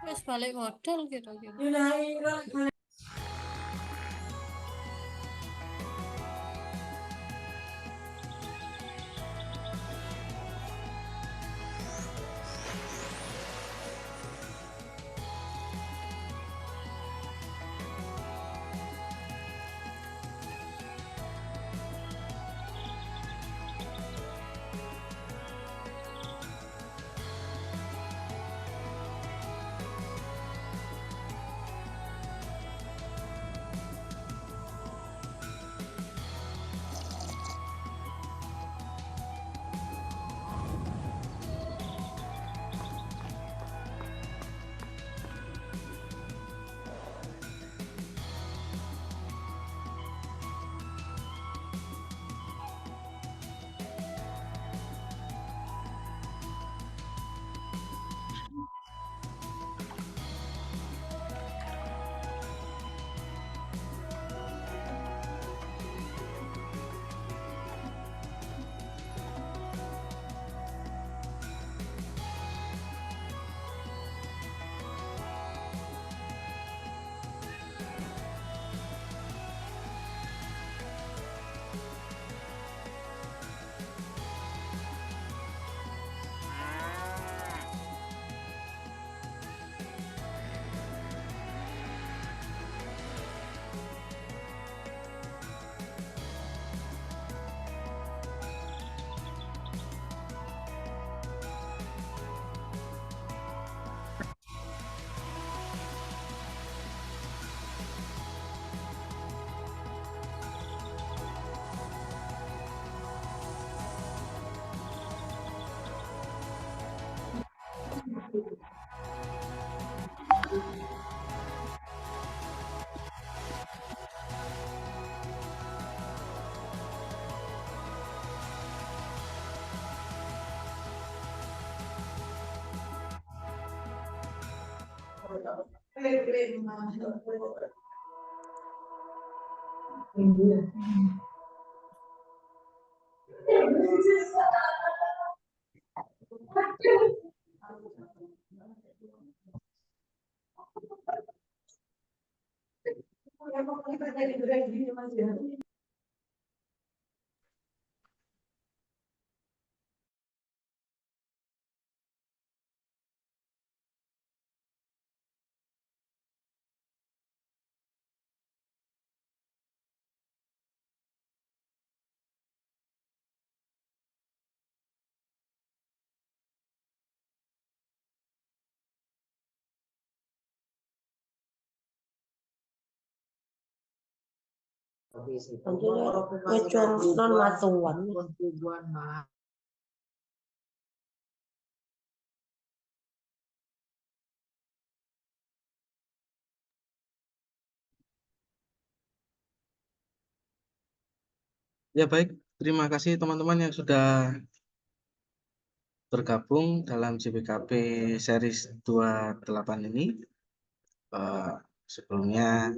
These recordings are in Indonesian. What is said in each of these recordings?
Wes balik modal kira-kira. Ngecor non matuan. Ya baik, terima kasih teman-teman yang sudah bergabung dalam JBKP series 28 ini. Sebelumnya,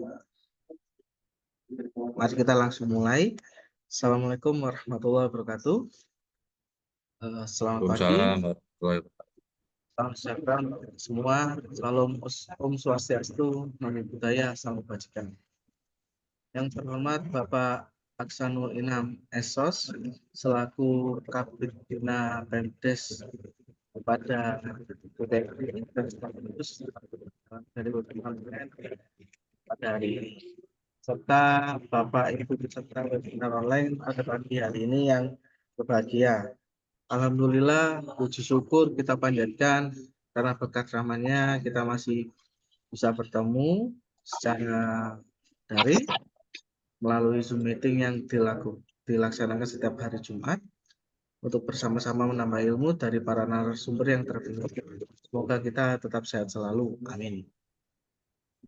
mari kita langsung mulai. Assalamualaikum warahmatullahi wabarakatuh. Selamat pagi. Salam sejahtera semua. Salam Om Swastiastu, Namo Buddhaya, Salam Kebajikan. Yang terhormat Bapak Aksanul Inam Esos selaku Kabid Bina Pemdes kepada PTRI dan sekaligus dari teman-teman pada hari ini, serta Bapak Ibu peserta webinar online pada pagi hari ini yang berbahagia. Alhamdulillah, puji syukur kita panjatkan karena berkat rahman-Nya kita masih bisa bertemu secara daring melalui Zoom meeting yang dilaksanakan setiap hari Jumat untuk bersama-sama menambah ilmu dari para narasumber yang terpilih. Semoga kita tetap sehat selalu. Amin.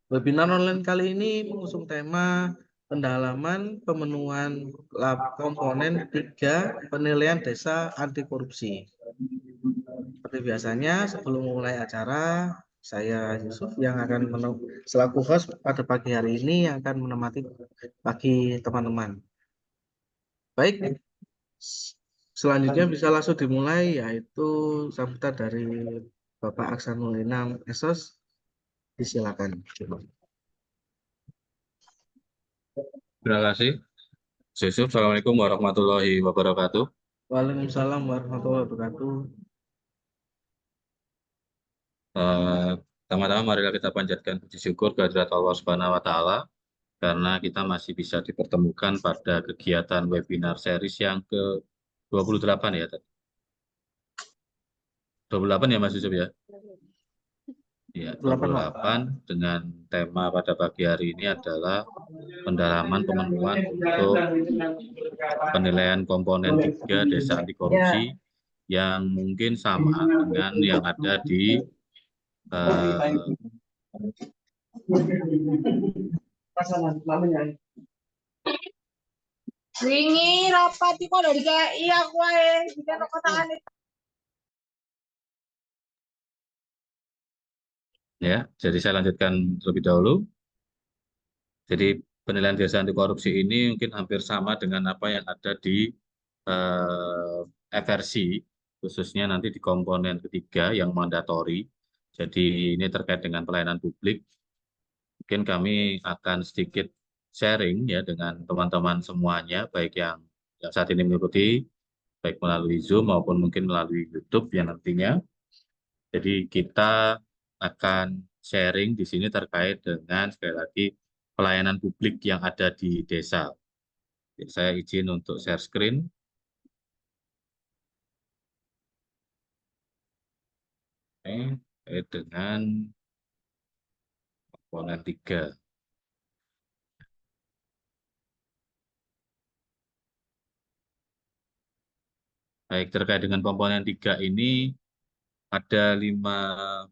Webinar online kali ini mengusung tema pendalaman pemenuhan komponen 3 penilaian desa anti korupsi. Seperti biasanya, sebelum mulai acara, saya Yusuf yang akan selaku host pada pagi hari ini yang akan menemani pagi teman-teman. Baik, selanjutnya bisa langsung dimulai yaitu sambutan dari Bapak Aksanul Inam Esos. Disilakan. Terima kasih. Yusuf, Assalamualaikum warahmatullahi wabarakatuh. Waalaikumsalam warahmatullahi wabarakatuh. Pertama-tama marilah kita panjatkan puji syukur kehadirat Allah Subhanahu wa Ta'ala karena kita masih bisa dipertemukan pada kegiatan webinar series yang ke-28 ya. 28 ya Mas Yusuf ya? Ya, 28 dengan tema pada pagi hari ini adalah pendalaman pemenuhan untuk penilaian komponen 3 Desa Anti Korupsi yang mungkin sama dengan yang ada di Wingi rapat iki kok dari KI aku ae, iki kotakane. Ya, jadi saya lanjutkan terlebih dahulu. Jadi penilaian desa anti korupsi ini mungkin hampir sama dengan apa yang ada di FRC, khususnya nanti di komponen ketiga yang mandatori. Jadi ini terkait dengan pelayanan publik. Mungkin kami akan sedikit sharing ya dengan teman-teman semuanya, baik yang saat ini mengikuti, baik melalui Zoom maupun mungkin melalui YouTube yang nantinya. Jadi kita akan sharing di sini terkait dengan sekali lagi pelayanan publik yang ada di desa. Saya izin untuk share screen. Terkait dengan komponen 3. Baik, terkait dengan komponen 3 ini ada 5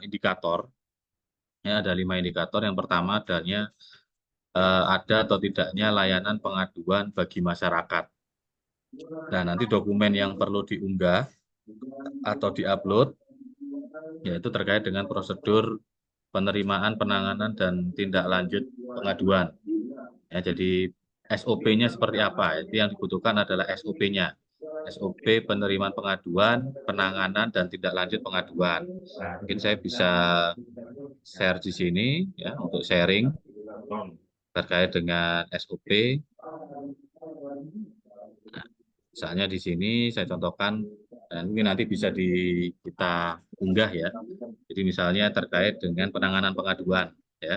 indikator. Ya, ada 5 indikator. Yang pertama adanya ada atau tidaknya layanan pengaduan bagi masyarakat. Nah, nanti dokumen yang perlu diunggah atau diupload yaitu terkait dengan prosedur penerimaan, penanganan, dan tindak lanjut pengaduan. Ya, jadi SOP-nya seperti apa? Itu yang dibutuhkan adalah SOP-nya. SOP penerimaan pengaduan, penanganan, dan tindak lanjut pengaduan. Mungkin saya bisa share di sini ya untuk sharing terkait dengan SOP. Nah, misalnya di sini saya contohkan, dan mungkin nanti bisa kita unggah ya. Jadi misalnya terkait dengan penanganan pengaduan ya.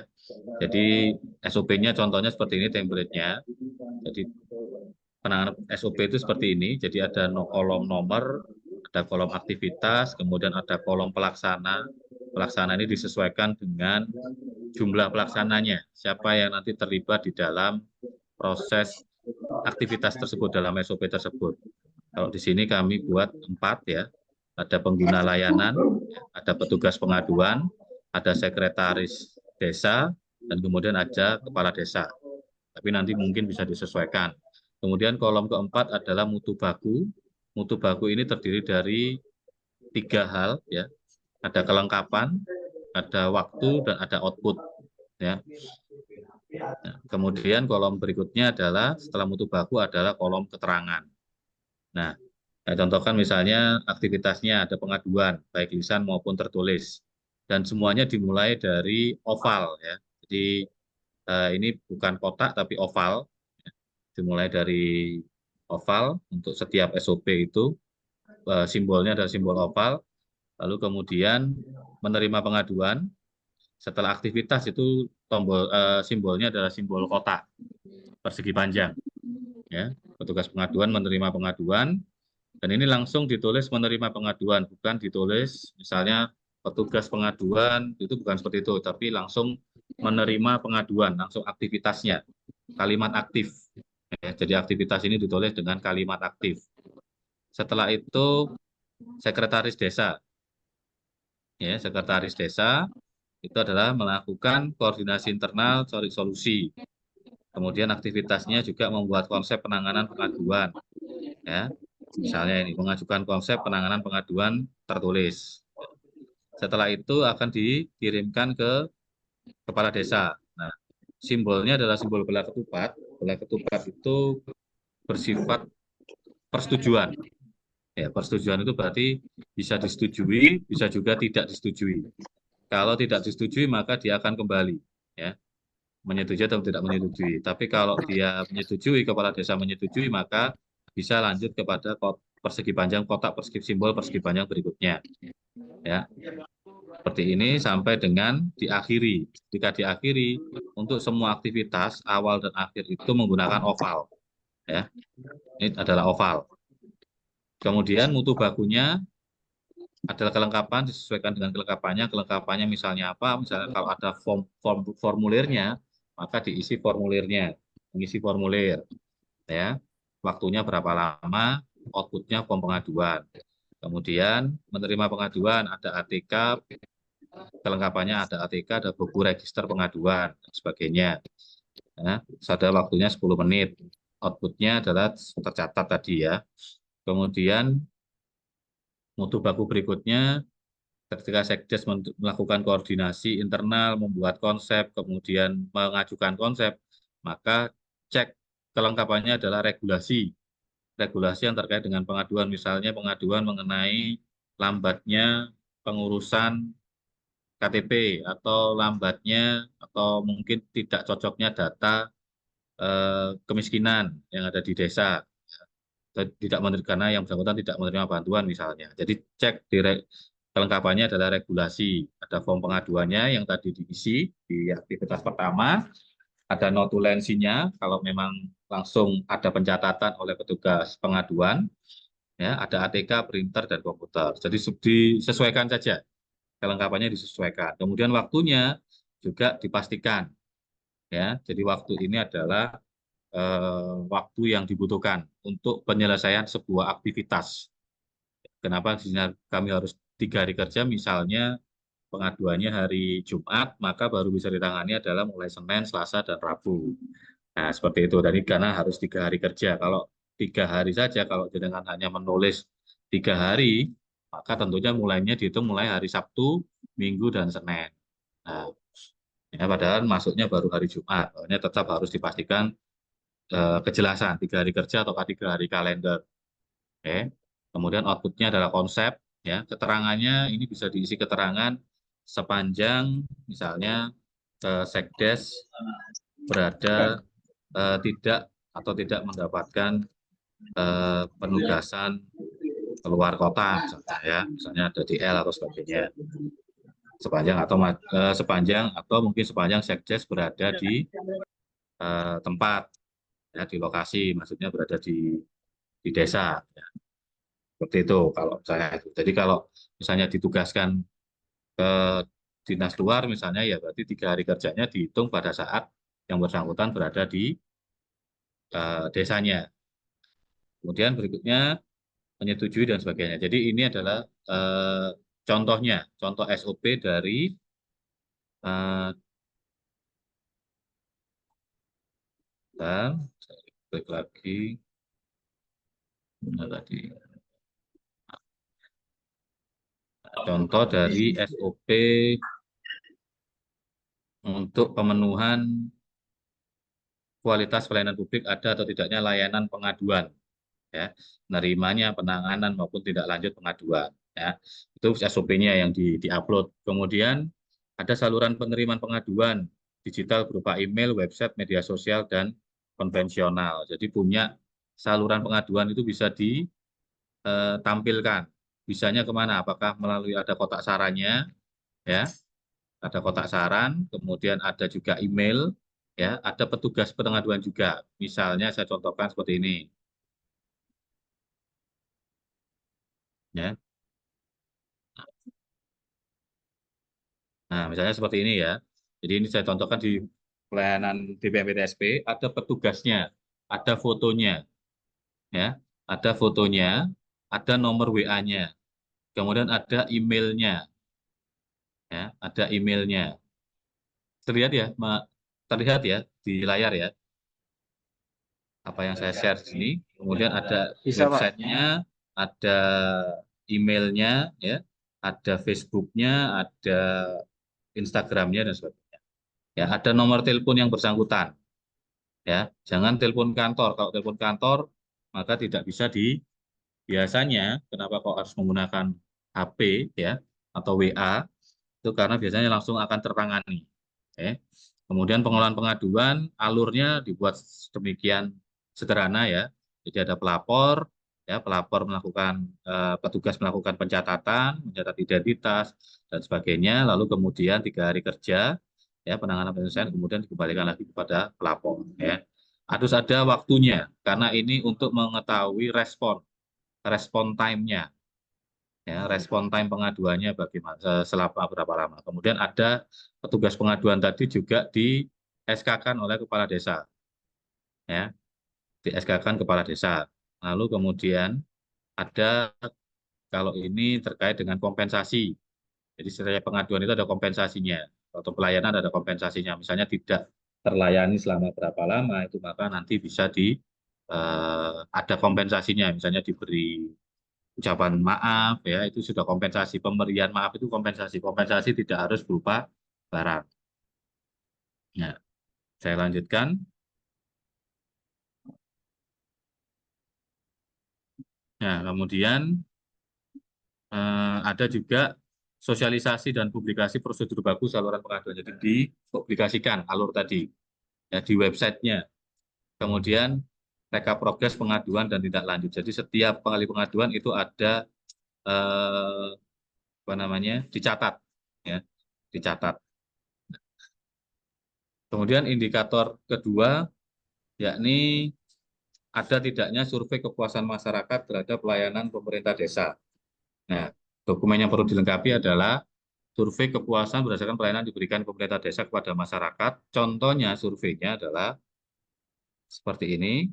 Jadi SOP-nya contohnya seperti ini template-nya. Jadi penanganan SOP itu seperti ini. Jadi ada kolom nomor, ada kolom aktivitas, kemudian ada kolom pelaksana. Pelaksana ini disesuaikan dengan jumlah pelaksananya. Siapa yang nanti terlibat di dalam proses aktivitas tersebut dalam SOP tersebut. Kalau di sini kami buat 4 ya. Ada pengguna layanan, ada petugas pengaduan, ada sekretaris desa, dan kemudian ada kepala desa. Tapi nanti mungkin bisa disesuaikan. Kemudian kolom keempat adalah mutu baku. Mutu baku ini terdiri dari 3 hal ya. Ada kelengkapan, ada waktu, dan ada output ya. Nah, kemudian kolom berikutnya adalah setelah mutu baku adalah kolom keterangan. Nah, saya contohkan misalnya aktivitasnya ada pengaduan, baik lisan maupun tertulis. Dan semuanya dimulai dari oval ya. Jadi ini bukan kotak tapi oval. Dimulai dari oval untuk setiap SOP itu. Simbolnya adalah simbol oval. Lalu kemudian menerima pengaduan. Setelah aktivitas itu simbolnya adalah simbol kotak persegi panjang. Ya, petugas pengaduan menerima pengaduan. Dan ini langsung ditulis menerima pengaduan, bukan ditulis misalnya petugas pengaduan, itu bukan seperti itu, tapi langsung menerima pengaduan, langsung aktivitasnya, kalimat aktif. Ya, jadi aktivitas ini ditulis dengan kalimat aktif. Setelah itu sekretaris desa. Ya, sekretaris desa itu adalah melakukan koordinasi internal, cari solusi. Kemudian aktivitasnya juga membuat konsep penanganan pengaduan. Ya, misalnya ini mengajukan konsep penanganan pengaduan tertulis. Setelah itu akan dikirimkan ke kepala desa. Nah, simbolnya adalah simbol gelar ketupat. Gelar ketupat itu bersifat persetujuan. Ya, persetujuan itu berarti bisa disetujui, bisa juga tidak disetujui. Kalau tidak disetujui, maka dia akan kembali. Ya, menyetujui atau tidak menyetujui. Tapi kalau dia menyetujui, kepala desa menyetujui, maka bisa lanjut kepada persegi panjang, kotak persegi simbol persegi panjang berikutnya. Ya, seperti ini sampai dengan diakhiri. Jika diakhiri, untuk semua aktivitas awal dan akhir itu menggunakan oval. Ya, ini adalah oval. Kemudian mutu bakunya adalah kelengkapan, disesuaikan dengan kelengkapannya. Kelengkapannya misalnya apa? Misalnya kalau ada formulirnya, maka diisi formulirnya, mengisi formulir. Ya, waktunya berapa lama, outputnya form pengaduan. Kemudian menerima pengaduan, ada ATK, kelengkapannya ada ATK, ada buku register pengaduan, dan sebagainya. Ya, ada waktunya 10 menit. Outputnya adalah tercatat tadi ya. Kemudian mutu baku berikutnya, ketika Sekdes melakukan koordinasi internal, membuat konsep, kemudian mengajukan konsep, maka cek kelengkapannya adalah regulasi. Regulasi yang terkait dengan pengaduan, misalnya pengaduan mengenai lambatnya pengurusan KTP atau lambatnya atau mungkin tidak cocoknya data kemiskinan yang ada di desa, tidak menerima karena yang bersangkutan tidak menerima bantuan misalnya. Jadi cek kelengkapannya adalah regulasi. Ada form pengaduannya yang tadi diisi di aktivitas pertama, ada notulensinya kalau memang langsung ada pencatatan oleh petugas pengaduan, ya, ada ATK, printer dan komputer. Jadi disesuaikan saja, kelengkapannya disesuaikan. Kemudian waktunya juga dipastikan, ya. Jadi waktu ini adalah waktu yang dibutuhkan untuk penyelesaian sebuah aktivitas. Kenapa kami harus 3 hari kerja, misalnya pengaduannya hari Jumat, maka baru bisa ditangani adalah mulai Senin, Selasa, dan Rabu. Nah, seperti itu. Jadi karena harus 3 hari kerja. Kalau 3 hari saja, kalau dengan hanya menulis 3 hari, maka tentunya mulainya dihitung mulai hari Sabtu, Minggu, dan Senin. Nah, ya, padahal masuknya baru hari Jumat. Makanya tetap harus dipastikan kejelasan 3 hari kerja atau 3 hari kalender. Oke. Kemudian outputnya adalah konsep, ya. Keterangannya ini bisa diisi keterangan sepanjang misalnya Sekdes berada tidak atau tidak mendapatkan penugasan keluar kota misalnya, ya, misalnya ada DL atau sebagainya. Sepanjang atau mungkin sepanjang Sekdes berada di tempat, ya, di lokasi, maksudnya berada di desa, ya. Seperti itu kalau saya. Jadi kalau misalnya ditugaskan ke dinas luar misalnya, ya berarti 3 hari kerjanya dihitung pada saat yang bersangkutan berada di desanya. Kemudian berikutnya menyetujui dan sebagainya. Jadi ini adalah contohnya, contoh SOP dari dan saya klik lagi. Nah, tadi contoh dari SOP untuk pemenuhan kualitas pelayanan publik ada atau tidaknya layanan pengaduan, ya, nerimanya, penanganan maupun tidak lanjut pengaduan, ya. Itu SOP-nya yang diupload. Kemudian ada saluran penerimaan pengaduan digital berupa email, website, media sosial, dan konvensional. Jadi punya saluran pengaduan itu bisa ditampilkan. Bisanya kemana? Apakah melalui ada kotak sarannya, ya, ada kotak saran, kemudian ada juga email, ya, ada petugas pengaduan juga. Misalnya saya contohkan seperti ini, ya. Nah, misalnya seperti ini ya. Jadi ini saya contohkan di pelayanan BPMPTSP, ada petugasnya, ada fotonya, ya, ada fotonya, ada nomor WA-nya, kemudian ada emailnya, ya, ada emailnya. Terlihat ya, terlihat ya di layar ya, apa yang saya share di sini. Kemudian ada Bisa, Pak. websitenya, ada emailnya, ya, ada Facebook-nya, ada Instagram-nya dan sebagainya. Ya, ada nomor telepon yang bersangkutan. Ya, jangan telepon kantor. Kalau telepon kantor, maka tidak bisa biasanya kenapa kok harus menggunakan HP ya atau WA itu karena biasanya langsung akan tertangani. Oke. Kemudian pengolahan pengaduan alurnya dibuat demikian sederhana ya. Jadi ada pelapor, ya pelapor melakukan petugas melakukan pencatatan, mencatat identitas dan sebagainya. Lalu kemudian 3 hari kerja, ya penanganan penyelesaian kemudian dikembalikan lagi kepada pelapor. Ya. Harus ada waktunya karena ini untuk mengetahui respon time-nya. Ya, respon time pengaduannya bagaimana selama berapa lama. Kemudian ada petugas pengaduan tadi juga di SK-kan oleh kepala desa. Ya, di SK-kan kepala desa. Lalu kemudian ada kalau ini terkait dengan kompensasi. Jadi setiap pengaduan itu ada kompensasinya. Atau pelayanan ada kompensasinya. Misalnya tidak terlayani selama berapa lama itu maka nanti bisa ada kompensasinya. Misalnya diberi ucapan maaf ya itu sudah kompensasi, pemberian maaf itu kompensasi tidak harus berupa barang. Nah, saya lanjutkan. Nah, kemudian ada juga sosialisasi dan publikasi prosedur baku saluran pengaduan. Jadi dipublikasikan alur tadi ya di websitenya. Kemudian rekap progres pengaduan dan tindak lanjut. Jadi setiap kali pengaduan itu ada apa namanya dicatat ya dicatat. Kemudian indikator kedua yakni ada tidaknya survei kepuasan masyarakat terhadap pelayanan pemerintah desa. Nah, dokumen yang perlu dilengkapi adalah survei kepuasan berdasarkan pelayanan diberikan pemerintah desa kepada masyarakat. Contohnya surveinya adalah seperti ini.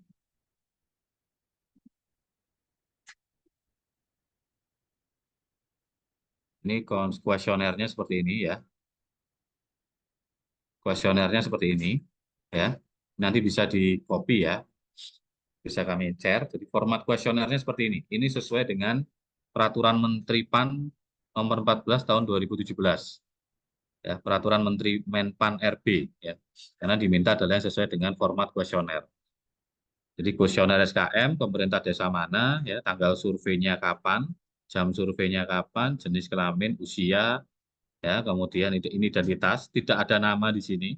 Ini kuesionernya seperti ini ya. Kuesionernya seperti ini ya. Nanti bisa di copy ya. Bisa kami share. Jadi format kuesionernya seperti ini. Ini sesuai dengan Peraturan Menteri PAN nomor 14 tahun 2017. Ya, Peraturan Menteri Menpan RB ya. Karena diminta adalah yang sesuai dengan format kuesioner. Jadi kuesioner SKM pemerintah desa mana ya, tanggal surveinya kapan, jam surveinya kapan, jenis kelamin, usia ya, kemudian identitas, tidak ada nama di sini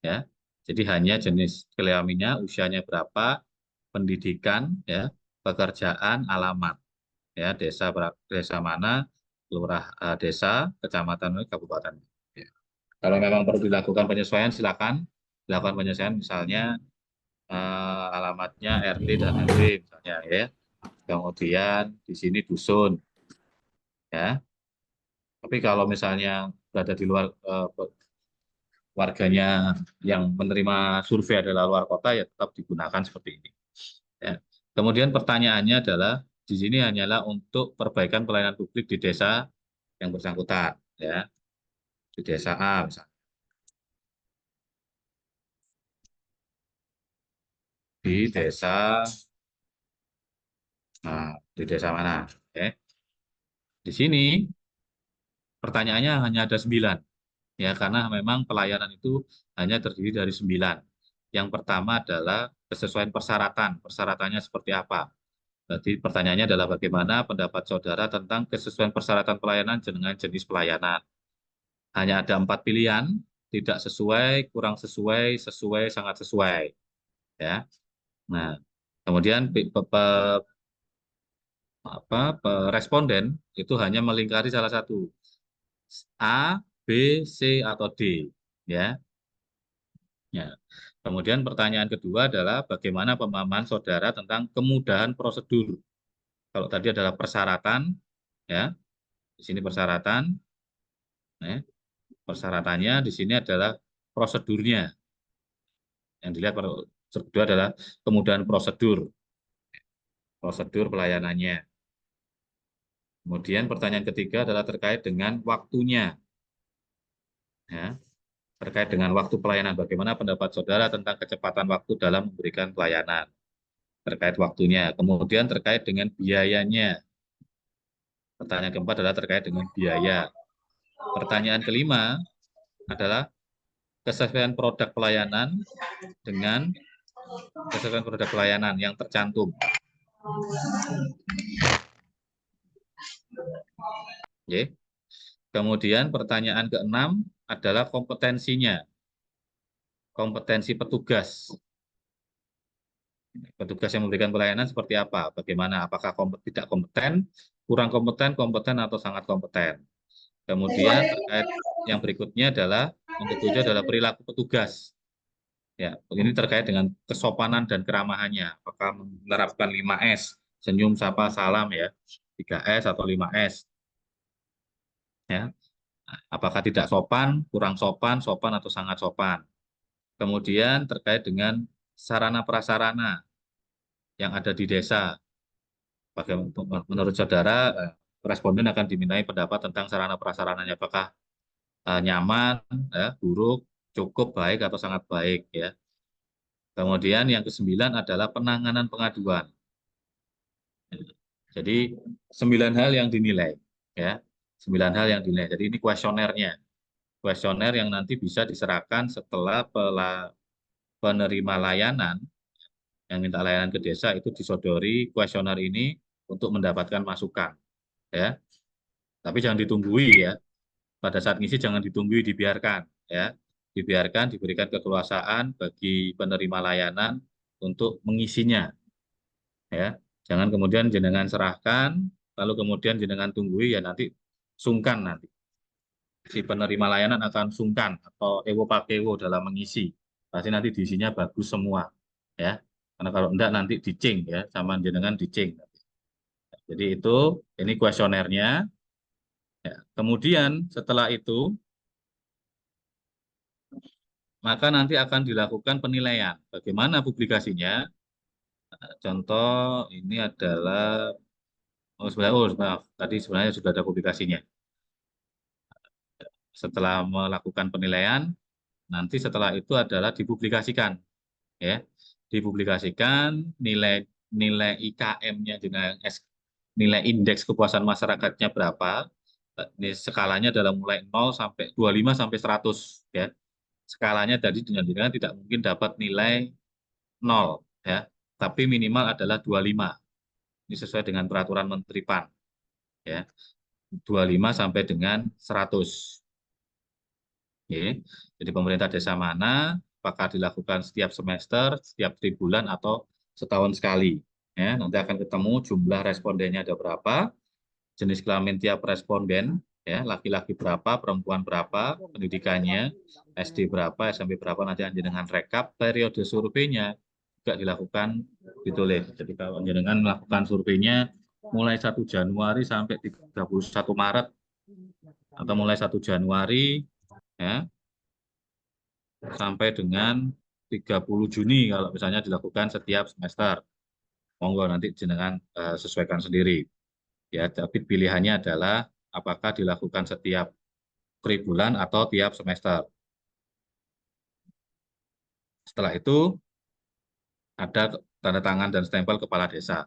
ya. Jadi hanya jenis kelaminnya, usianya berapa, pendidikan ya, pekerjaan, alamat ya, desa mana, lurah desa, kecamatan, kabupaten. Ya. Kalau memang perlu dilakukan penyesuaian silakan dilakukan penyesuaian misalnya alamatnya RT dan RW misalnya ya. Kemudian di sini dusun ya. Tapi kalau misalnya berada di luar warganya yang menerima survei adalah luar kota ya tetap digunakan seperti ini. Ya. Kemudian pertanyaannya adalah di sini hanyalah untuk perbaikan pelayanan publik di desa yang bersangkutan ya. Di desa A misalnya. Di desa mana? Oke. Di sini pertanyaannya hanya ada 9. Ya, karena memang pelayanan itu hanya terdiri dari 9. Yang pertama adalah kesesuaian persyaratan. Persyaratannya seperti apa? Jadi pertanyaannya adalah bagaimana pendapat saudara tentang kesesuaian persyaratan pelayanan dengan jenis pelayanan. Hanya ada 4 pilihan, tidak sesuai, kurang sesuai, sesuai, sangat sesuai. Ya. Nah, kemudian responden itu hanya melingkari salah satu. A, B, C, atau D. Ya. Ya. Kemudian pertanyaan kedua adalah bagaimana pemahaman saudara tentang kemudahan prosedur. Kalau tadi adalah persyaratan, ya, di sini persyaratan, ya, persyaratannya di sini adalah prosedurnya. Yang dilihat kedua adalah kemudahan prosedur pelayanannya. Kemudian pertanyaan ketiga adalah terkait dengan waktunya. Ya. Terkait dengan waktu pelayanan, bagaimana pendapat saudara tentang kecepatan waktu dalam memberikan pelayanan, terkait waktunya. Kemudian terkait dengan biayanya, Pertanyaan keempat adalah terkait dengan biaya. Pertanyaan kelima adalah kesesuaian produk pelayanan dengan kesesuaian produk pelayanan yang tercantum. Oke. Kemudian pertanyaan keenam adalah kompetensinya. Kompetensi petugas. Petugas yang memberikan pelayanan seperti apa? Bagaimana? Apakah tidak kompeten, kurang kompeten, kompeten, atau sangat kompeten? Kemudian terkait yang berikutnya adalah yang ketujuh adalah perilaku petugas. Ya, ini terkait dengan kesopanan dan keramahannya. Apakah menerapkan 5S, senyum, sapa, salam ya, 3S atau 5S. Ya. Apakah tidak sopan, kurang sopan, sopan atau sangat sopan. Kemudian terkait dengan sarana prasarana yang ada di desa. Bagaimana menurut saudara, responden akan dimintai pendapat tentang sarana prasarananya, apakah nyaman, ya, buruk, cukup, baik atau sangat baik ya. Kemudian yang ke-9 adalah penanganan pengaduan. Jadi 9 hal yang dinilai ya. 9 hal yang dinilai. Jadi ini kuesionernya. Kuesioner yang nanti bisa diserahkan setelah penerima layanan yang minta layanan ke desa itu disodori kuesioner ini untuk mendapatkan masukan ya. Tapi jangan ditunggui ya. Pada saat ngisi jangan ditunggui, dibiarkan ya. Dibiarkan, diberikan keleluasaan bagi penerima layanan untuk mengisinya ya. Jangan kemudian jenengan serahkan lalu kemudian jenengan tunggui, ya nanti sungkan, nanti si penerima layanan akan sungkan atau ewo pakewo dalam mengisi. Pasti nanti diisinya bagus semua ya. Karena kalau enggak nanti dicing ya, sama jenengan dicing. Jadi ini kuesionernya. Ya. Kemudian setelah itu maka nanti akan dilakukan penilaian. Bagaimana publikasinya? Contoh ini adalah sebenarnya tadi sebenarnya sudah ada publikasinya. Setelah melakukan penilaian, nanti setelah itu adalah dipublikasikan, ya, dipublikasikan nilai IKM-nya dengan nilai indeks kepuasan masyarakatnya berapa. Ini skalanya adalah mulai 0 sampai 25 sampai 100, ya. Skalanya tadi dengan tidak mungkin dapat nilai 0, ya, tapi minimal adalah 25. Ini sesuai dengan peraturan Menteri PAN, ya. 25 sampai dengan 100. Oke. Jadi pemerintah desa mana, apakah dilakukan setiap semester, setiap 3 bulan, atau setahun sekali. Ya, nanti akan ketemu jumlah respondennya ada berapa, jenis kelamin tiap responden, ya, laki-laki berapa, perempuan berapa, pendidikannya, SD berapa, SMP berapa, nanti dengan rekap, periode surveinya juga dilakukan ditulis. Jadi kalau jenengan melakukan surveinya mulai 1 Januari sampai 31 Maret, atau mulai 1 Januari, ya, sampai dengan 30 Juni kalau misalnya dilakukan setiap semester. Monggo nanti jenengan sesuaikan sendiri. Ya, tapi pilihannya adalah apakah dilakukan setiap tribulan atau tiap semester. Setelah itu ada tanda tangan dan stempel kepala desa.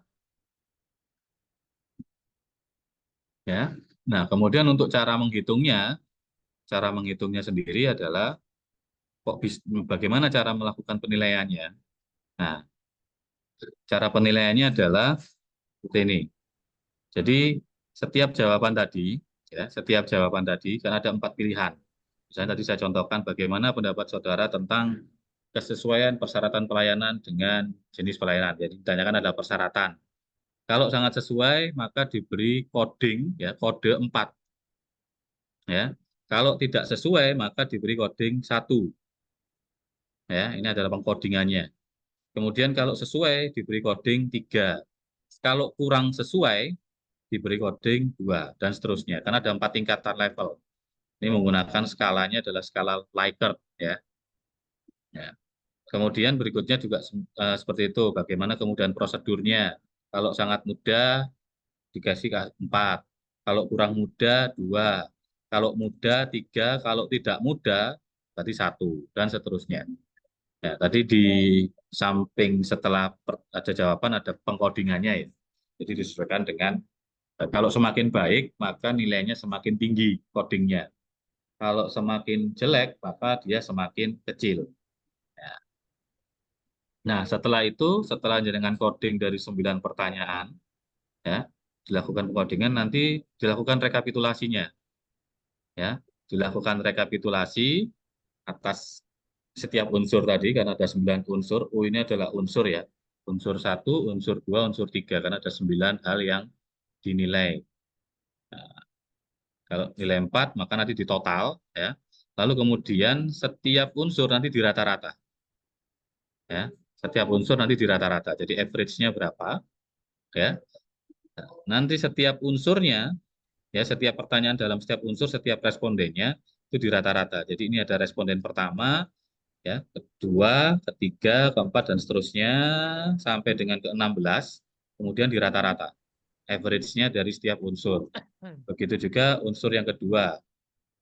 Ya. Nah, kemudian untuk cara menghitungnya sendiri adalah bagaimana cara melakukan penilaiannya. Nah, cara penilaiannya adalah seperti ini. Jadi setiap jawaban tadi, ya, karena ada 4 pilihan. Misalnya tadi saya contohkan bagaimana pendapat saudara tentang kesesuaian persyaratan pelayanan dengan jenis pelayanan. Jadi ditanyakan ada persyaratan. Kalau sangat sesuai maka diberi coding, ya, kode 4. Ya. Kalau tidak sesuai maka diberi coding 1. Ya, ini adalah pengkodingannya. Kemudian kalau sesuai diberi coding 3. Kalau kurang sesuai diberi coding 2, dan seterusnya. Karena ada 4 tingkatan level. Ini menggunakan skalanya adalah skala Likert, ya. Ya. Kemudian berikutnya juga seperti itu. Bagaimana kemudian prosedurnya? Kalau sangat mudah dikasih 4. Kalau kurang mudah 2. Kalau mudah 3. Kalau tidak mudah berarti 1, dan seterusnya. Ya, tadi di samping setelah ada jawaban ada pengkodingannya ya. Jadi disesuaikan dengan Kalau semakin baik, maka nilainya semakin tinggi codingnya. Kalau semakin jelek, maka dia semakin kecil. Nah, setelah itu, setelah dengan coding dari 9 pertanyaan, ya, dilakukan codingan, nanti dilakukan rekapitulasinya. Ya, dilakukan rekapitulasi atas setiap unsur tadi, karena ada 9 unsur. Ini adalah unsur ya. Unsur 1, unsur 2, unsur 3, karena ada 9 hal yang dinilai. Nah, kalau nilai 4, maka nanti ditotal. Ya. Lalu kemudian setiap unsur nanti dirata-rata. Ya. Setiap unsur nanti dirata-rata. Jadi average-nya berapa? Ya. Nanti setiap unsurnya, ya setiap pertanyaan dalam setiap unsur, setiap respondennya itu dirata-rata. Jadi ini ada responden pertama, ya, kedua, ketiga, keempat, dan seterusnya sampai dengan ke-16, kemudian dirata-rata. Average-nya dari setiap unsur. Begitu juga unsur yang kedua,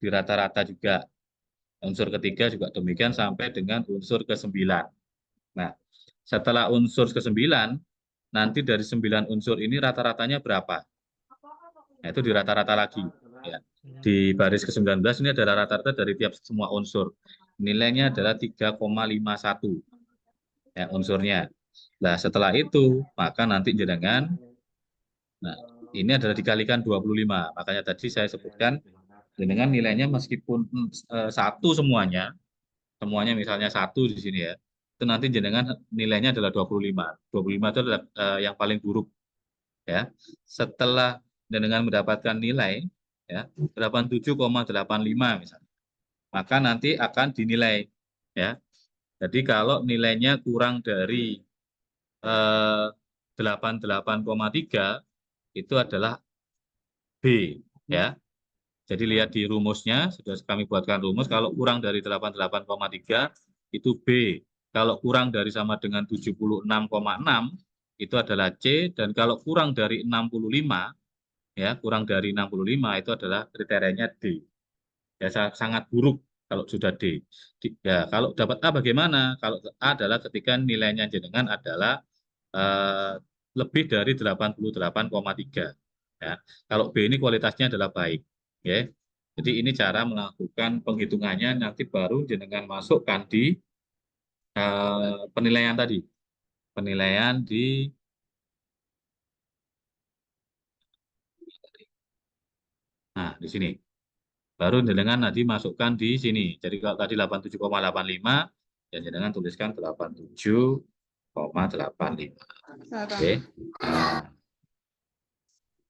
dirata-rata juga. Unsur ketiga juga demikian sampai dengan unsur ke-9. Nah, setelah unsur ke-9, nanti dari 9 unsur ini rata-ratanya berapa? Nah, itu dirata-rata lagi. Ya. Di baris ke-19 ini adalah rata-rata dari tiap semua unsur. Nilainya adalah 3,51 ya, unsurnya. Nah, setelah itu, maka nanti jenengan, nah, ini adalah dikalikan 25. Makanya tadi saya sebutkan, jenengan nilainya meskipun 1 semuanya misalnya 1 di sini ya, itu nanti jenengan nilainya adalah 25. 25 itu adalah yang paling buruk. Ya. Setelah jenengan mendapatkan nilai ya 87,85 misalnya, maka nanti akan dinilai ya. Jadi kalau nilainya kurang dari 88,3 itu adalah B ya. Jadi lihat di rumusnya, sudah kami buatkan rumus, kalau kurang dari 88,3 itu B. Kalau kurang dari sama dengan 76,6 itu adalah C, dan kalau kurang dari 65 ya, kurang dari 65 itu adalah kriterianya D. Ya, sangat buruk kalau sudah D. Ya, kalau dapat A bagaimana? Kalau A adalah ketika nilainya jenengan adalah lebih dari 88,3. Ya. Kalau B ini kualitasnya adalah baik. Ya. Jadi ini cara melakukan penghitungannya, nanti baru jenengan masukkan di penilaian tadi. Penilaian di nah, di sini. Baru jenengan nanti masukkan di sini. Jadi kalau tadi 87,85, ya jenengan tuliskan 87,85. Oke.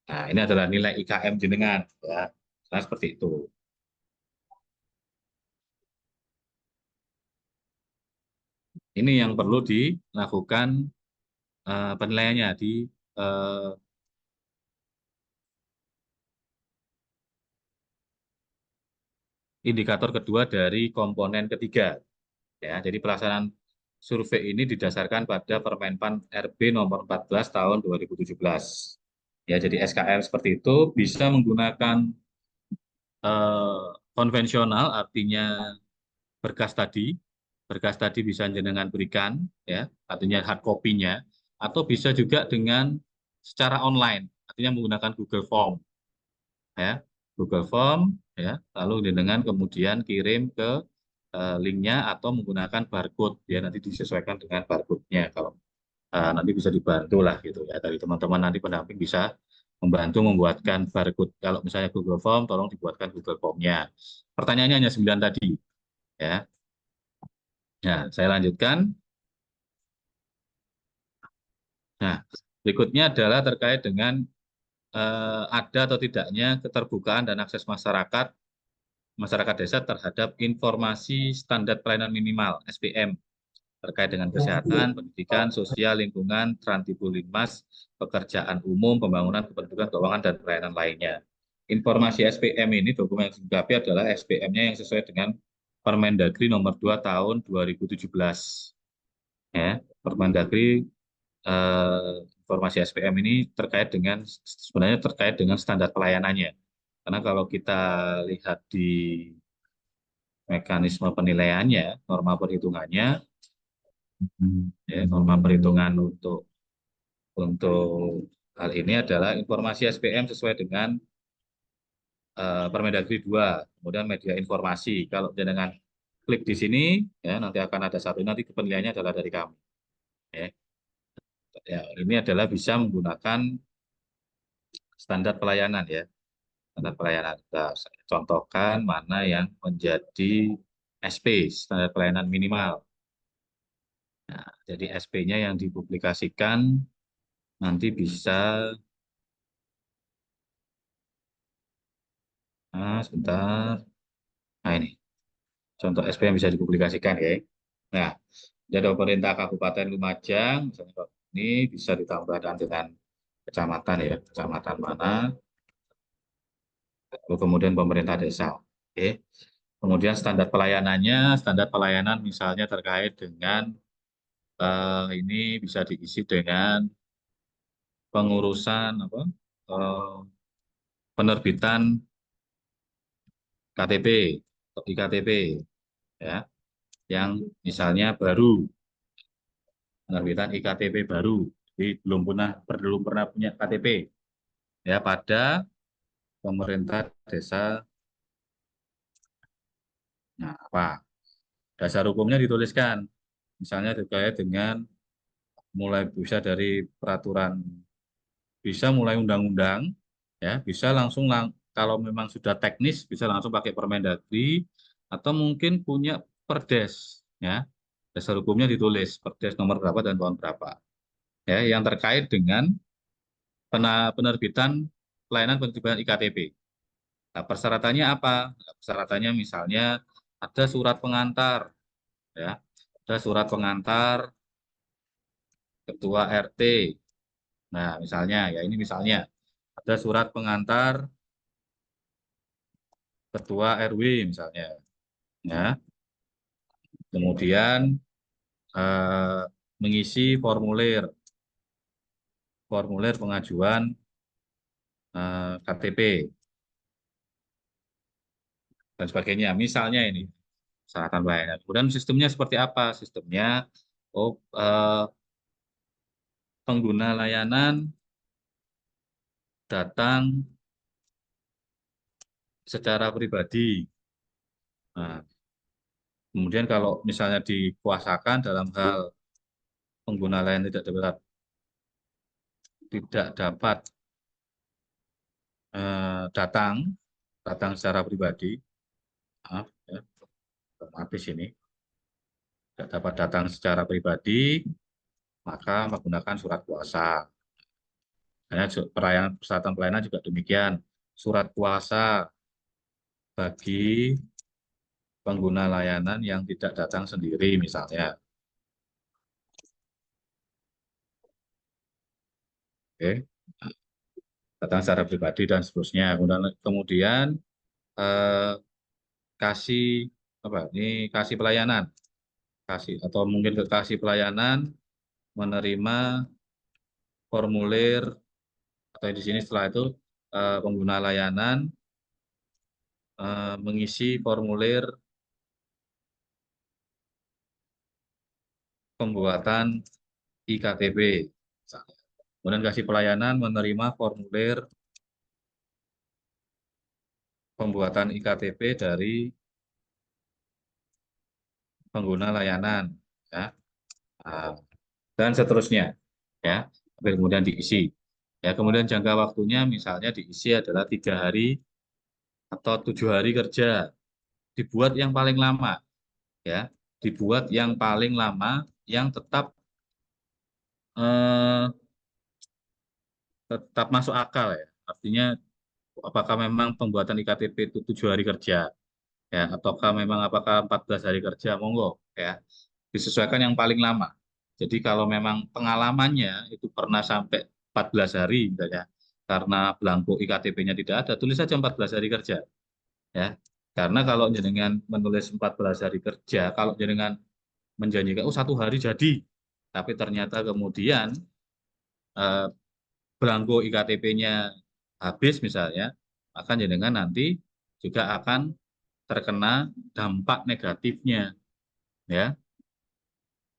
Nah, ini adalah nilai IKM jenengan ya. Nah, seperti itu. Ini yang perlu dilakukan penilaiannya di indikator kedua dari komponen ketiga. Ya, jadi pelaksanaan survei ini didasarkan pada Permenpan RB nomor 14 tahun 2017. Ya, jadi SKM seperti itu bisa menggunakan konvensional, artinya berkas tadi. Berkas tadi bisa jenengan berikan, ya, artinya hard copy-nya, atau bisa juga dengan secara online, artinya menggunakan Google Form. Ya, Google Form, ya, lalu jenengan kemudian kirim ke linknya atau menggunakan barcode, ya nanti disesuaikan dengan barcode-nya. Kalau nanti bisa dibantu lah gitu ya dari teman-teman, nanti pendamping bisa membantu membuatkan barcode. Kalau misalnya Google Form, tolong dibuatkan Google Form-nya. Pertanyaannya hanya 9 tadi, ya. Nah, saya lanjutkan. Nah, berikutnya adalah terkait dengan ada atau tidaknya keterbukaan dan akses masyarakat desa terhadap informasi standar pelayanan minimal (SPM) terkait dengan kesehatan, pendidikan, sosial, lingkungan, Trantibullinmas, pekerjaan umum, pembangunan, kependudukan, keuangan, dan pelayanan lainnya. Informasi SPM ini, dokumen yang dilengkapi adalah SPM-nya yang sesuai dengan Permendagri nomor 2 tahun 2017. Ya, Permendagri informasi SPM ini sebenarnya terkait dengan standar pelayanannya. Karena kalau kita lihat di mekanisme penilaiannya, norma perhitungannya, ya, norma perhitungan untuk Hal ini adalah informasi SPM sesuai dengan Permendagri 2, kemudian media informasi. Kalau jenengan klik di sini, ya nanti akan ada satu, nanti penilaiannya adalah dari kami. Ya. Ya, ini adalah bisa menggunakan standar pelayanan ya. Standar pelayanan. Kita contohkan mana yang menjadi SP, standar pelayanan minimal. Nah, jadi SP-nya yang dipublikasikan nanti bisa, sebentar. Nah ini, contoh SP yang bisa dipublikasikan ya. Nah, jadi pemerintah Kabupaten Lumajang, misalnya kalau ini bisa ditambahkan dengan kecamatan ya, kecamatan mana, kemudian pemerintah desa. Oke. Kemudian standar pelayanannya, standar pelayanan misalnya terkait dengan ini bisa diisi dengan pengurusan apa, penerbitan KTP atau iktp ya, yang misalnya baru, penerbitan iktp baru, jadi belum pernah punya KTP ya pada pemerintah desa. Nah, apa dasar hukumnya dituliskan, misalnya terkait dengan mulai bisa dari peraturan, bisa mulai undang-undang, ya bisa langsung kalau memang sudah teknis bisa langsung pakai Permendagri, atau mungkin punya Perdes, ya dasar hukumnya ditulis Perdes nomor berapa dan tahun berapa, ya yang terkait dengan penerbitan pelayanan penerbitan iktp. Nah, persyaratannya apa? Nah, persyaratannya misalnya ada surat pengantar, ya ada surat pengantar ketua RT. Nah, misalnya ya ini misalnya ada surat pengantar ketua RW misalnya, ya. Kemudian mengisi formulir pengajuan KTP dan sebagainya. Misalnya ini persyaratan pelayanan. Kemudian sistemnya seperti apa? Sistemnya, pengguna layanan datang secara pribadi. Nah, kemudian kalau misalnya dikuasakan dalam hal pengguna layanan tidak dapat datang secara pribadi, maaf ya, habis ini tidak dapat datang secara pribadi, maka menggunakan surat kuasa. Hanya persyaratan pelayanan juga demikian, surat kuasa bagi pengguna layanan yang tidak datang sendiri misalnya. Oke, datang secara pribadi dan seterusnya. Kemudian kasih apa? Ini kasih pelayanan, atau mungkin kasih pelayanan menerima formulir, atau di sini setelah itu pengguna layanan mengisi formulir pembuatan iktp. Kemudian kasih pelayanan menerima formulir pembuatan iktp dari pengguna layanan, ya, dan seterusnya, ya. Kemudian diisi, ya. Kemudian jangka waktunya misalnya diisi adalah 3 hari atau 7 hari kerja. Dibuat yang paling lama, ya. Dibuat yang paling lama yang tetap masuk akal ya. Artinya apakah memang pembuatan iktp itu 7 hari kerja, ya, ataukah memang apakah 14 hari kerja, monggo ya. Disesuaikan yang paling lama. Jadi kalau memang pengalamannya itu pernah sampai 14 hari misalnya, karena belangko iktp-nya tidak ada, tulis saja 14 hari kerja, ya. Karena kalau jenengan menulis 14 hari kerja, kalau jenengan menjanjikan 1 hari jadi, tapi ternyata kemudian belangko iktp-nya habis misalnya, maka jenengan nanti juga akan terkena dampak negatifnya, ya.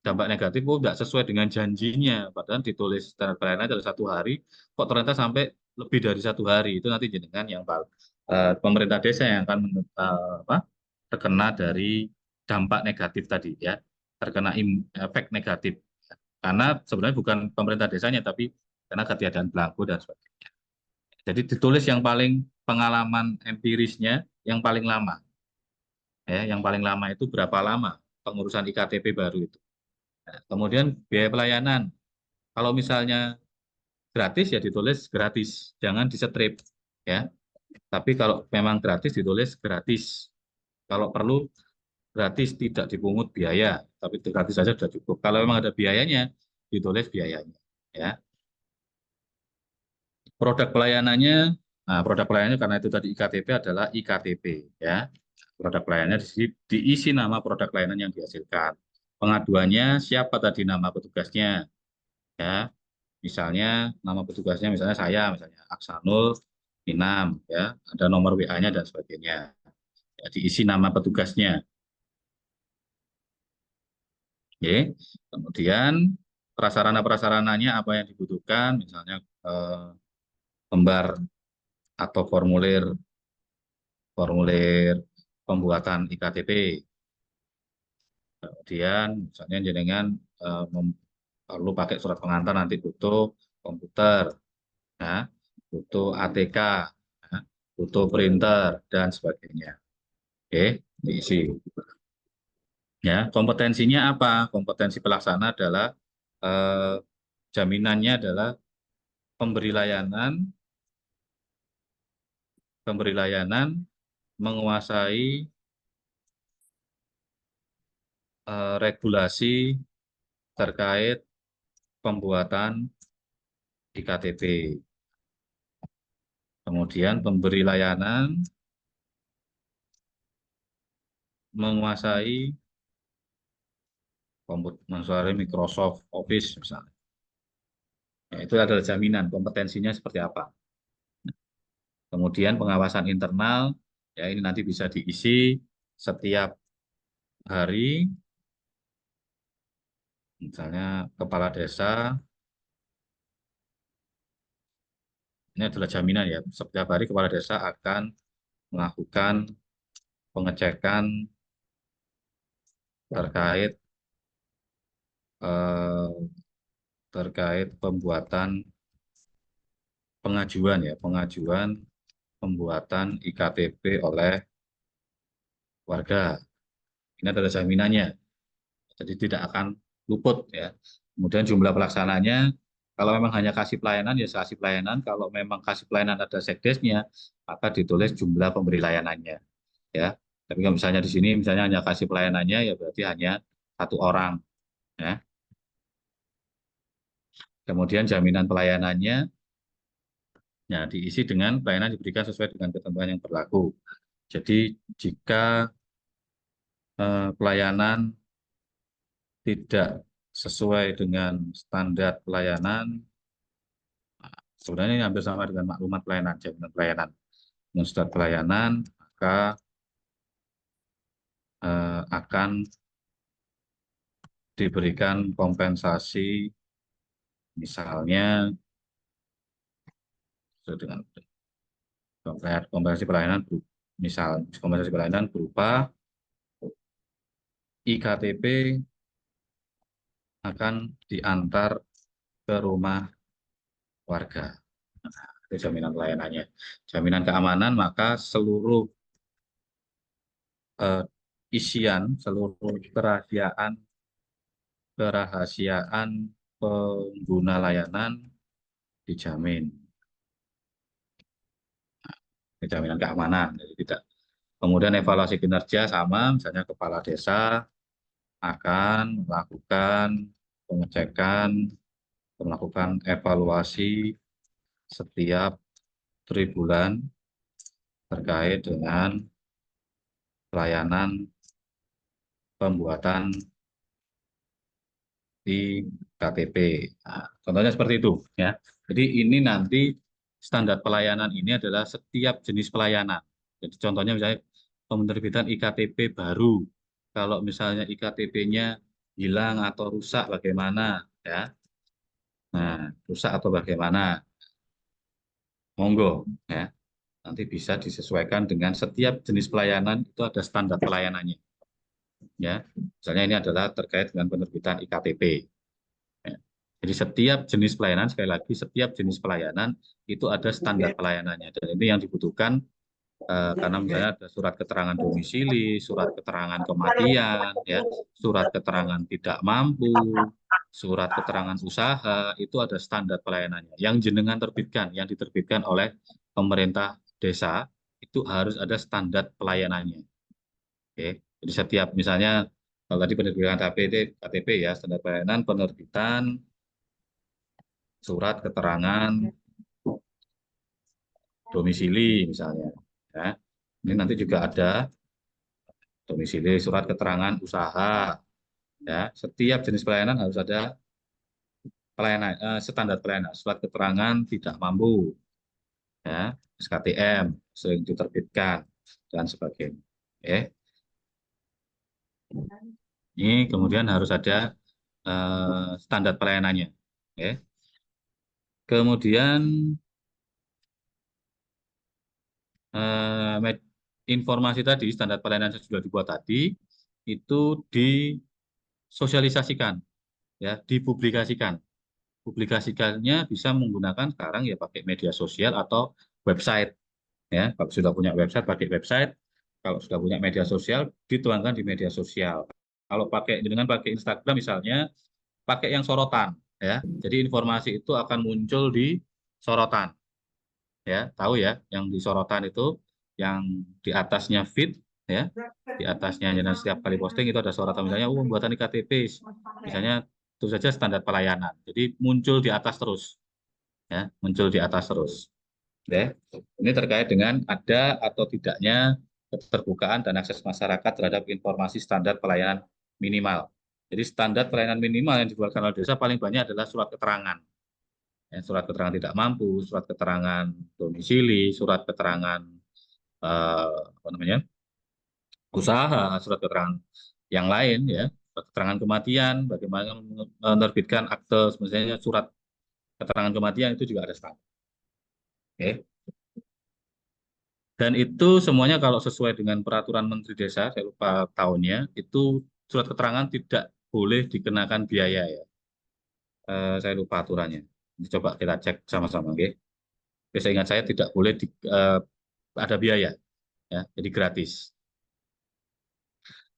dampak negatif, oh nggak sesuai dengan janjinya, padahal ditulis standar pelayanan adalah 1 hari, kok ternyata sampai lebih dari 1 hari, itu nanti jenengan yang pemerintah desa yang akan terkena dari dampak negatif tadi ya, terkena efek negatif. Karena sebenarnya bukan pemerintah desanya, tapi karena ketiadaan belangko dan sebagainya. Jadi ditulis yang paling pengalaman empirisnya yang paling lama. Ya, yang paling lama itu berapa lama pengurusan IKTP baru itu. Nah, kemudian biaya pelayanan. Kalau misalnya gratis ya ditulis gratis, jangan disetrip ya. Tapi kalau memang gratis ditulis gratis. Kalau perlu gratis tidak dipungut biaya, tapi gratis saja sudah cukup. Kalau memang ada biayanya, ditulis biayanya ya. Produk pelayanannya, nah produk pelayanannya karena itu tadi IKTP adalah IKTP ya. Produk pelayanannya diisi nama produk pelayanan yang dihasilkan. Pengaduannya siapa tadi nama petugasnya ya. Misalnya nama petugasnya misalnya saya, misalnya Aksanul Minam ya, ada nomor WA-nya dan sebagainya. Ya, diisi nama petugasnya. Oke. Kemudian prasarana-prasarananya apa yang dibutuhkan, misalnya lembar atau formulir pembuatan IKTP. Kemudian misalnya jenengan perlu pakai surat pengantar, nanti butuh komputer, ya, butuh ATK, ya, butuh printer dan sebagainya. Oke, diisi. Ya, kompetensinya apa? Kompetensi pelaksana adalah jaminannya adalah pemberi layanan menguasai regulasi terkait pembuatan IKTP. Kemudian pemberi layanan menguasai Microsoft Office misalnya. Ya, itu adalah jaminan kompetensinya seperti apa. Kemudian pengawasan internal, ya ini nanti bisa diisi setiap hari. Misalnya kepala desa, ini adalah jaminan ya, setiap hari kepala desa akan melakukan pengecekan terkait pembuatan pengajuan pembuatan IKTP oleh warga. Ini adalah jaminannya, jadi tidak akan luput ya. Kemudian jumlah pelaksananya, kalau memang hanya kasih pelayanan ya kasih pelayanan, kalau memang kasih pelayanan ada sekdesnya, maka ditulis jumlah pemberi layanannya ya. Tapi kalau misalnya di sini misalnya hanya kasih pelayanannya ya berarti hanya 1 orang ya. Kemudian jaminan pelayanannya ya diisi dengan pelayanan diberikan sesuai dengan ketentuan yang berlaku. Jadi jika pelayanan tidak sesuai dengan standar pelayanan, sebenarnya ini hampir sama dengan maklumat pelayanan, jaminan pelayanan. Dengan standar pelayanan, maka akan diberikan kompensasi, misalnya dengan kompensasi pelayanan berupa IKTP akan diantar ke rumah warga. Itu jaminan pelayanannya. Jaminan keamanan, maka seluruh isian, seluruh kerahasiaan pengguna layanan dijamin. Jaminan keamanan, jadi tidak. Kemudian evaluasi kinerja sama, misalnya kepala desa akan melakukan pengecekan, melakukan evaluasi setiap 3 bulan terkait dengan pelayanan pembuatan di KTP. Nah, contohnya seperti itu ya. Jadi ini nanti standar pelayanan ini adalah setiap jenis pelayanan. Jadi contohnya misalnya penerbitan IKTP baru. Kalau misalnya IKTP-nya hilang atau rusak bagaimana ya. Nah, rusak atau bagaimana? Monggo ya. Nanti bisa disesuaikan dengan setiap jenis pelayanan itu ada standar pelayanannya. Ya, misalnya ini adalah terkait dengan penerbitan IKTP. Ya. Jadi setiap jenis pelayanan, sekali lagi setiap jenis pelayanan itu ada standar pelayanannya. Dan ini yang dibutuhkan karena misalnya ada surat keterangan domisili, surat keterangan kematian, ya, surat keterangan tidak mampu, surat keterangan usaha, itu ada standar pelayanannya. Yang jenengan terbitkan, yang diterbitkan oleh pemerintah desa, itu harus ada standar pelayanannya. Oke. Jadi setiap misalnya kalau tadi penerbitan KTP ya, standar pelayanan penerbitan surat keterangan domisili misalnya. Ya. Ini nanti juga ada domisili, surat keterangan usaha. Ya, setiap jenis pelayanan harus ada pelayanan standar pelayanan, surat keterangan tidak mampu, ya, SKTM sering diterbitkan dan sebagainya. Oke. Ini kemudian harus ada standar pelayanannya. Oke. Kemudian informasi tadi, standar pelayanan yang sudah dibuat tadi, itu disosialisasikan, ya, dipublikasikan. Publikasikannya bisa menggunakan sekarang ya pakai media sosial atau website. Ya, kalau sudah punya website, pakai website. Kalau sudah punya media sosial, dituangkan di media sosial. Kalau dengan pakai Instagram misalnya, pakai yang sorotan. Ya, jadi informasi itu akan muncul di sorotan. Ya, tahu ya, yang di sorotan itu yang di atasnya feed, ya, di atasnya dan setiap kali posting itu ada sorotan misalnya buatan IKTP, misalnya itu saja standar pelayanan. Jadi muncul di atas terus, ya, muncul di atas terus. Oke. Ini terkait dengan ada atau tidaknya keterbukaan dan akses masyarakat terhadap informasi standar pelayanan minimal. Jadi standar pelayanan minimal yang dikeluarkan oleh desa paling banyak adalah surat keterangan. Ya, surat keterangan tidak mampu, surat keterangan domisili, surat keterangan apa namanya, usaha, surat keterangan yang lain, ya, surat keterangan kematian, bagaimana menerbitkan akte, misalnya surat keterangan kematian itu juga ada standar. Oke. Dan itu semuanya kalau sesuai dengan peraturan Menteri Desa, saya lupa tahunnya, itu surat keterangan tidak boleh dikenakan biaya ya. Saya lupa aturannya. Coba kita cek sama-sama, oke? Saya ingat saya tidak boleh ada biaya, ya, jadi gratis.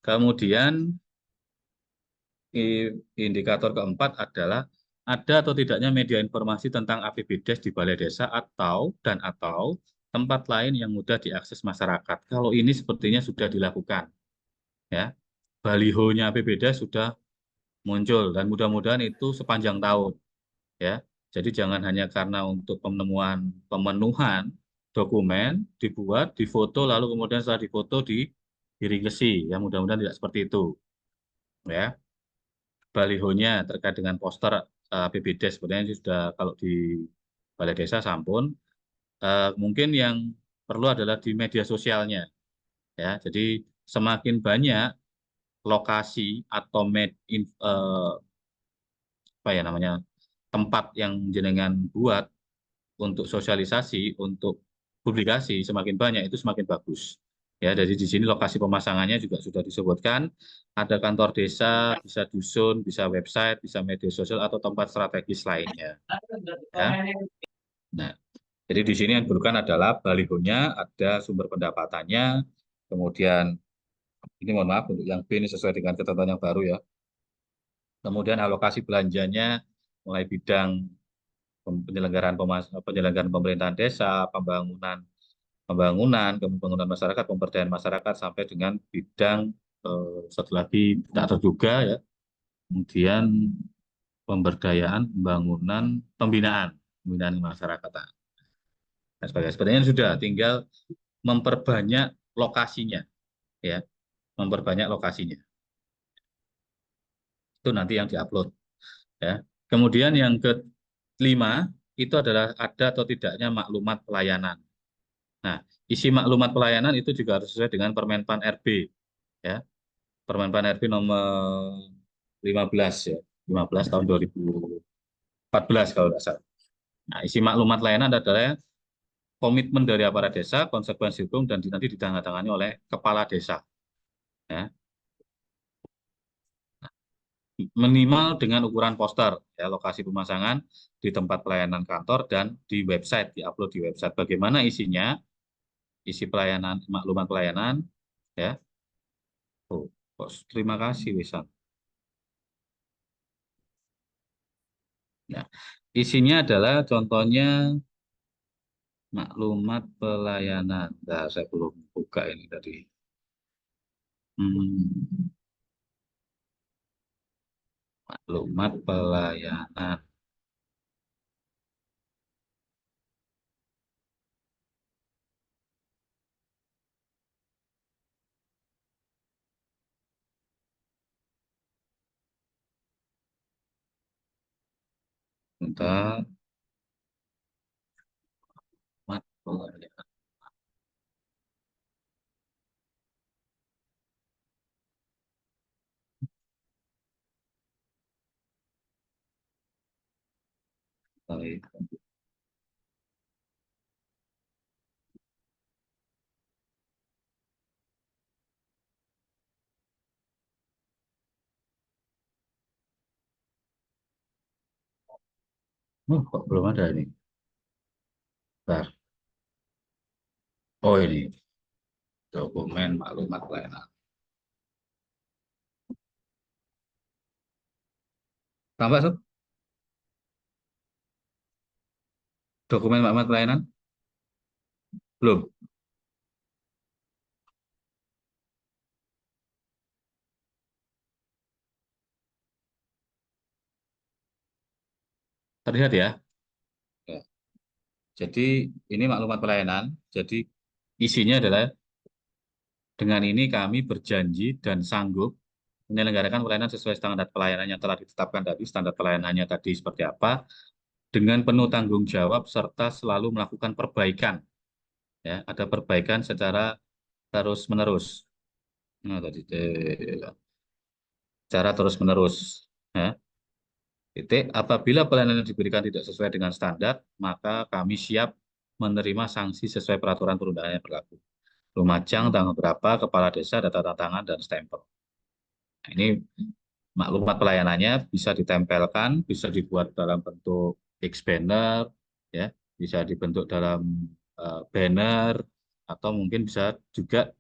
Kemudian indikator keempat adalah ada atau tidaknya media informasi tentang APBDes di Balai Desa atau tempat lain yang mudah diakses masyarakat. Kalau ini sepertinya sudah dilakukan, ya. Balihonya APBDes sudah muncul dan mudah-mudahan itu sepanjang tahun, ya. Jadi jangan hanya karena untuk pemenuhan dokumen dibuat, difoto, lalu kemudian setelah difoto diringkesi, ya, mudah-mudahan tidak seperti itu, ya. Balihonya terkait dengan poster APBDes sebenarnya sudah, kalau di Balai Desa sampun. Mungkin yang perlu adalah di media sosialnya, ya. Jadi semakin banyak lokasi atau apa ya namanya, tempat yang jenengan buat untuk sosialisasi, untuk publikasi, semakin banyak itu semakin bagus. Ya, jadi di sini lokasi pemasangannya juga sudah disebutkan, ada kantor desa, bisa dusun, bisa website, bisa media sosial atau tempat strategis lainnya. Ya. Nah, jadi di sini yang diperlukan adalah balihonya, ada sumber pendapatannya, kemudian ini mohon maaf untuk yang B ini sesuai dengan ketentuan yang baru ya. Kemudian alokasi belanjanya mulai bidang penyelenggaraan pemerintahan desa, pembangunan, pembangunan masyarakat, pemberdayaan masyarakat sampai dengan bidang satu lagi tak terduga ya. Kemudian pemberdayaan, pembangunan, pembinaan masyarakat. Nah, sebetulnya sudah tinggal memperbanyak lokasinya, ya, memperbanyak lokasinya. Itu nanti yang diupload, ya. Kemudian yang kelima itu adalah ada atau tidaknya maklumat pelayanan. Nah, isi maklumat pelayanan itu juga harus sesuai dengan Permenpan RB, ya. Permenpan RB nomor 15 ya, 15 tahun 2014 kalau tidak salah. Nah, isi maklumat layanan adalah komitmen dari aparat desa, konsekuensi hukum, dan nanti ditandatangani oleh kepala desa. Ya. Minimal dengan ukuran poster, ya, lokasi pemasangan di tempat pelayanan kantor dan di website, diupload di website. Bagaimana isinya, isi pelayanan, maklumat pelayanan, ya. Oh, terima kasih, Wisan. Nah, isinya adalah contohnya maklumat pelayanan. Nah, saya belum buka ini tadi. Maklumat pelayanan. Bentar. Maklumat pelayanan. Baik. Kok belum ada ini? Bentar. Oh, ini dokumen maklumat pelayanan. Tambah, Sob? Dokumen maklumat pelayanan? Belum. Terlihat ya? Ya. Jadi ini maklumat pelayanan. Jadi isinya adalah dengan ini kami berjanji dan sanggup menyelenggarakan pelayanan sesuai standar pelayanan yang telah ditetapkan tadi. Standar pelayanannya tadi seperti apa? Dengan penuh tanggung jawab serta selalu melakukan perbaikan. Ya, ada perbaikan secara terus-menerus. Nah, tadi secara terus-menerus. Ya. Titik, apabila pelayanan yang diberikan tidak sesuai dengan standar, maka kami siap menerima sanksi sesuai peraturan perundangan yang berlaku. Lumajang, tanggal berapa, kepala desa, data tangan, dan stempel. Nah, ini maklumat pelayanannya bisa ditempelkan, bisa dibuat dalam bentuk X banner, ya, bisa dibentuk dalam banner, atau mungkin bisa juga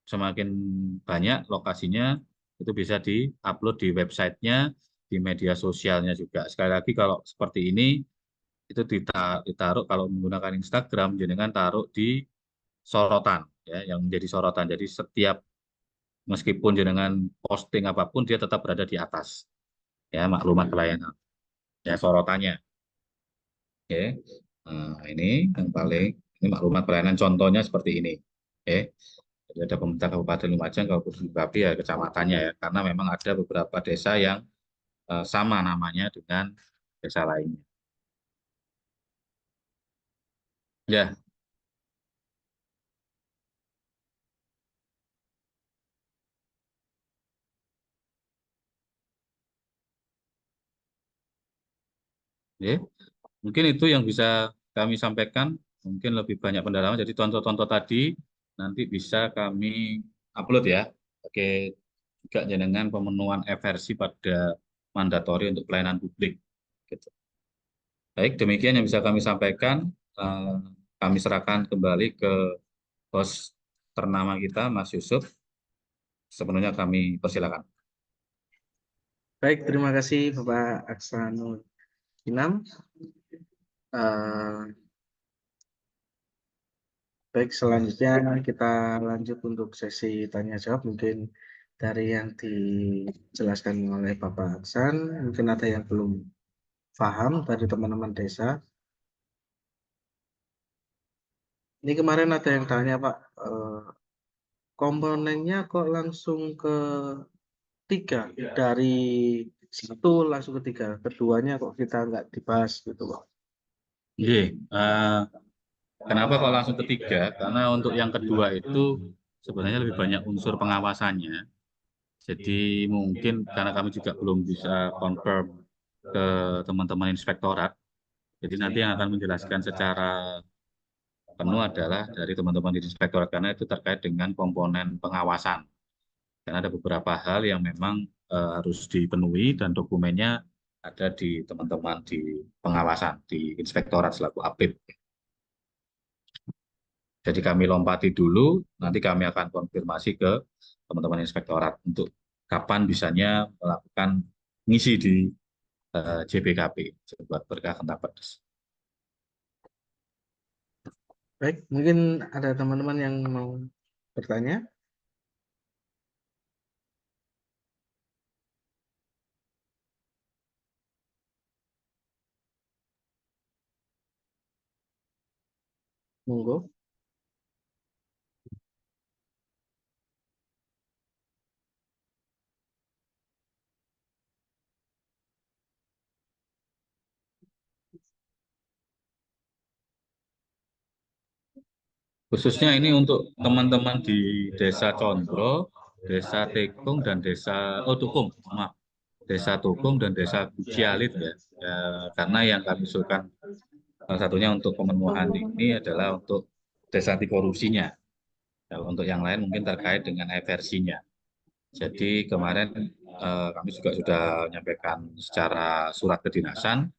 semakin banyak lokasinya, itu bisa di-upload di websitenya, di media sosialnya juga. Sekali lagi kalau seperti ini, itu ditaruh kalau menggunakan Instagram, jenengan taruh di sorotan, ya, yang menjadi sorotan. Jadi setiap meskipun jenengan posting apapun, dia tetap berada di atas, ya, maklumat pelayanan, ya, sorotannya. Oke. Nah, ini yang paling, ini maklumat pelayanan contohnya seperti ini. Oke. Jadi ada pemerintah Kabupaten Lumajang, Kabupaten Bupati, ya, kecamatannya, ya, karena memang ada beberapa desa yang sama namanya dengan desa lainnya. Ya, ya. Mungkin itu yang bisa kami sampaikan. Mungkin lebih banyak pendalaman. Jadi contoh-contoh tadi nanti bisa kami upload ya. Oke, juga dengan pemenuhan versi pada mandatori untuk pelayanan publik. Gitu. Baik, demikian yang bisa kami sampaikan. Eh, Kami serahkan kembali ke host ternama kita, Mas Yusuf. Sepenuhnya kami persilakan. Baik, terima kasih Bapak Aksanul Inam. Baik, selanjutnya kita lanjut untuk sesi tanya jawab. Mungkin dari yang dijelaskan oleh Bapak Aksan, mungkin ada yang belum paham dari teman-teman desa. Ini kemarin ada yang tanya, Pak, komponennya kok langsung ke 3, dari 1 langsung ke 3, keduanya kok kita nggak dibahas gitu, Pak. Oke, kenapa kok langsung ketiga? Karena untuk yang kedua itu sebenarnya lebih banyak unsur pengawasannya, Jadi mungkin karena kami juga belum bisa confirm ke teman-teman inspektorat, jadi nanti yang akan menjelaskan secara penuh adalah dari teman-teman di inspektorat karena itu terkait dengan komponen pengawasan. Karena ada beberapa hal yang memang harus dipenuhi dan dokumennya ada di teman-teman di pengawasan, di inspektorat selaku apip. Jadi kami lompati dulu, nanti kami akan konfirmasi ke teman-teman inspektorat untuk kapan bisanya melakukan ngisi di JBKP, buat berkah Kentapedes. Baik, mungkin ada teman-teman yang mau bertanya. Monggo. Khususnya ini untuk teman-teman di Desa Condro, Desa Tekung, dan Desa Tukung, maaf, Desa Tukung dan Desa Gucialit ya. Karena yang kami usulkan salah satunya untuk pemenuhan ini adalah untuk desa anti korupsinya. Kalau untuk yang lain mungkin terkait dengan e-versinya. Jadi kemarin kami juga sudah menyampaikan secara surat kedinasan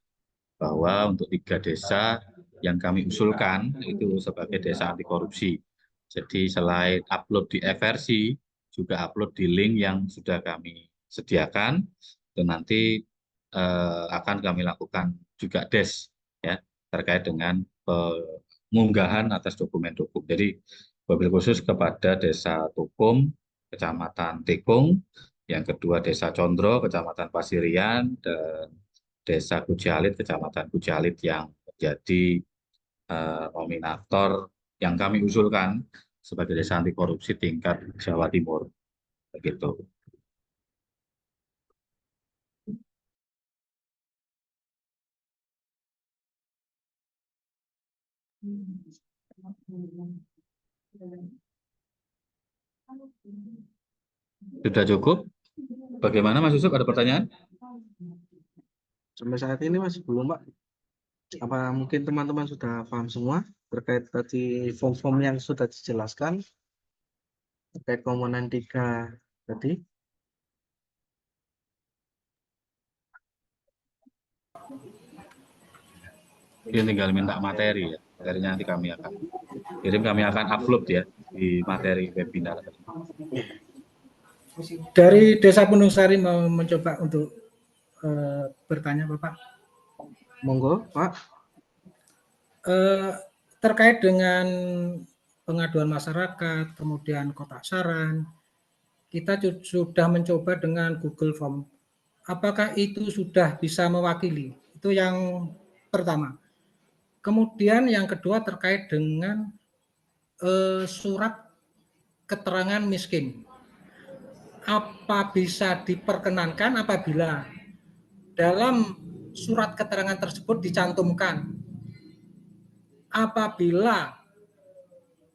bahwa untuk 3 desa yang kami usulkan itu sebagai desa anti korupsi. Jadi selain upload di e-versi, juga upload di link yang sudah kami sediakan, dan nanti akan kami lakukan juga des ya terkait dengan pengunggahan atas dokumen-dokumen. Jadi wabil khusus kepada Desa Tukum, Kecamatan Tekung, yang kedua Desa Condro, Kecamatan Pasirian, dan Desa Gucialit, Kecamatan Gucialit yang menjadi nominator yang kami usulkan sebagai desa anti korupsi tingkat Jawa Timur. Begitu. Sudah cukup? Bagaimana Mas Yusuf, ada pertanyaan? Sampai saat ini masih belum, Pak. Apa mungkin teman-teman sudah paham semua terkait tadi form-form yang sudah dijelaskan terkait komponen 3 tadi? Dia tinggal minta materi ya. Materinya nanti kami akan kirim, kami akan upload ya di materi webinar. Dari Desa Pundungsari mau mencoba untuk bertanya, Bapak. Monggo, Pak. Terkait dengan pengaduan masyarakat, kemudian kotak saran, kita sudah mencoba dengan Google Form. Apakah itu sudah bisa mewakili? Itu yang pertama. Kemudian yang kedua terkait dengan surat keterangan miskin. Apa bisa diperkenankan apabila dalam surat keterangan tersebut dicantumkan apabila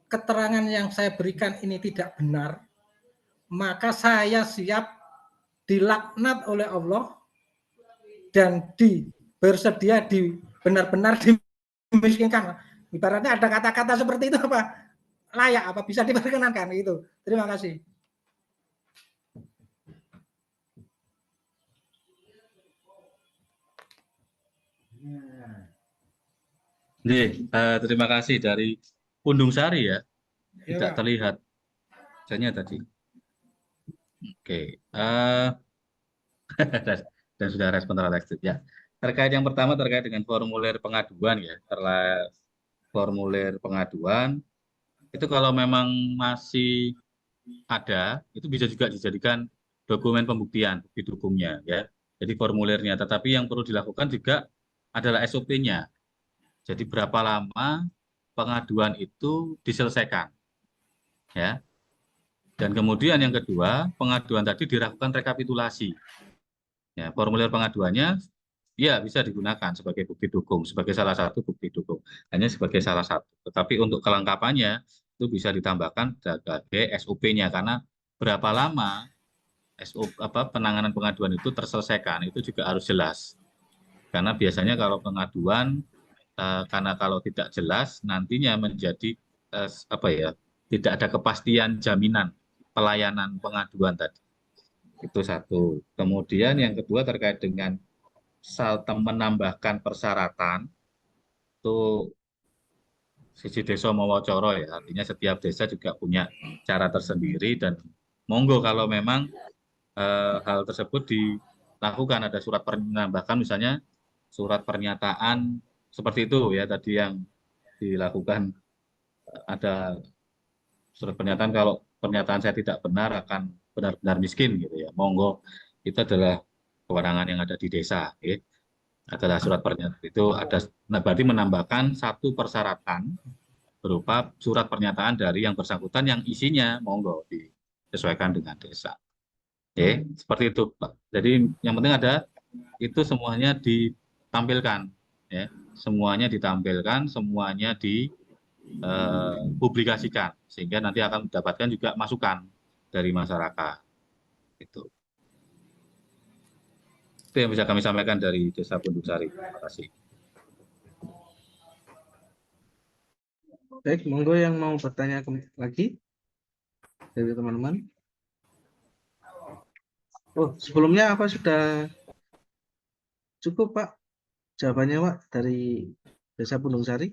keterangan yang saya berikan ini tidak benar, maka saya siap dilaknat oleh Allah dan bersedia benar-benar dimiskinkan. Ibaratnya ada kata-kata seperti itu, apa layak, apa bisa diperkenankan itu. Terima kasih. Terima kasih dari Pundungsari ya. Tidak Ya, terlihat misalnya tadi. Oke. Dan sudah respon terhadap ya. Terkait yang pertama terkait dengan formulir pengaduan ya. Formulir pengaduan itu kalau memang masih ada, itu bisa juga dijadikan dokumen pembuktian, bukti dukungnya ya. Jadi formulirnya, tetapi yang perlu dilakukan juga adalah SOP-nya. Jadi berapa lama pengaduan itu diselesaikan, ya. Dan kemudian yang kedua, pengaduan tadi dilakukan rekapitulasi. Ya, formulir pengaduannya ya bisa digunakan sebagai bukti dukung, sebagai salah satu bukti dukung. Hanya sebagai salah satu. Tetapi untuk kelengkapannya itu bisa ditambahkan sebagai SOP-nya karena berapa lama penanganan pengaduan itu terselesaikan, itu juga harus jelas. Karena biasanya kalau pengaduan, karena kalau tidak jelas nantinya menjadi tidak ada kepastian jaminan pelayanan pengaduan tadi. Itu satu. Kemudian yang kedua terkait dengan menambahkan persyaratan, itu sisi desa mawacoro ya, artinya setiap desa juga punya cara tersendiri dan monggo kalau memang hal tersebut dilakukan, ada surat penambahkan misalnya surat pernyataan seperti itu ya tadi yang dilakukan, ada surat pernyataan kalau pernyataan saya tidak benar akan benar-benar miskin gitu ya, monggo, itu adalah kewenangan yang ada di desa ya. Adalah surat pernyataan itu ada, nah berarti menambahkan satu persyaratan berupa surat pernyataan dari yang bersangkutan yang isinya monggo disesuaikan dengan desa. Oke, seperti itu, Pak. Jadi yang penting ada itu semuanya ditampilkan, ya, semuanya ditampilkan, semuanya dipublikasikan, sehingga nanti akan mendapatkan juga masukan dari masyarakat. Itu yang bisa kami sampaikan dari Desa Pundusari. Terima kasih. Baik, monggo yang mau bertanya lagi dari teman-teman. Oh, sebelumnya apa sudah cukup, Pak? Jawabannya, Pak, dari Desa Pundungsari?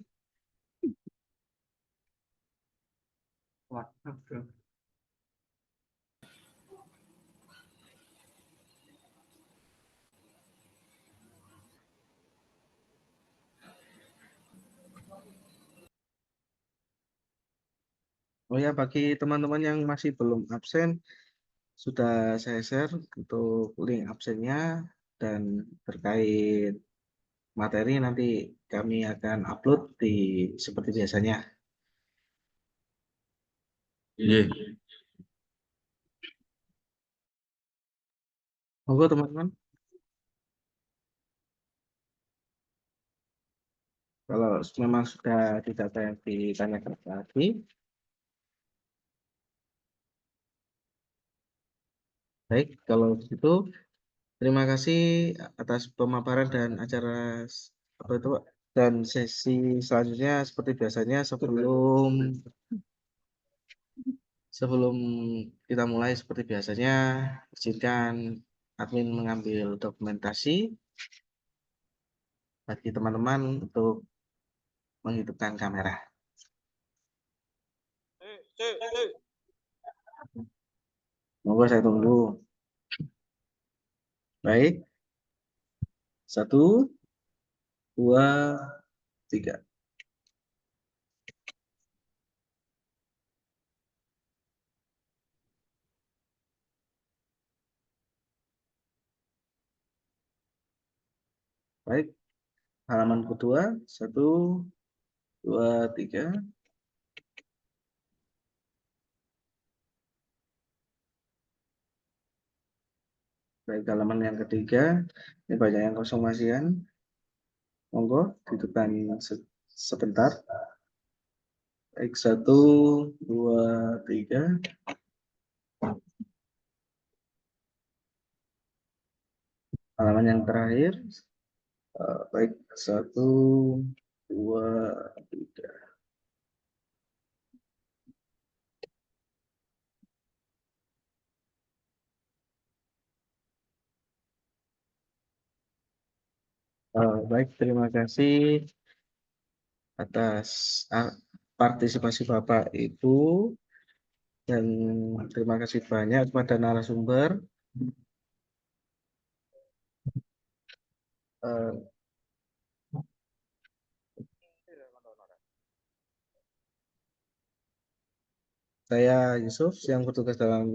Oh ya, bagi teman-teman yang masih belum absen, sudah saya share untuk link absennya, dan terkait materi nanti kami akan upload seperti biasanya. Iya. Monggo teman-teman. Kalau memang sudah tidak ada yang ditanyakan lagi, baik, kalau begitu terima kasih atas pemaparan dan acara apa itu, Pak? Dan sesi selanjutnya seperti biasanya sebelum kita mulai seperti biasanya, izinkan admin mengambil dokumentasi bagi teman-teman untuk menghidupkan kamera. Monggo saya tunggu. Baik. 1, 2, 3. Baik. Halaman kedua. 1, 2, 3. Baik, halaman yang ketiga. Ini banyak yang kosong masihan. Monggo dihidupkan sebentar. Baik, 1, 2, 3. Halaman yang terakhir. Baik, 1, 2, 3. Baik, terima kasih atas partisipasi Bapak Ibu, dan terima kasih banyak kepada narasumber. Saya Yusuf yang bertugas dalam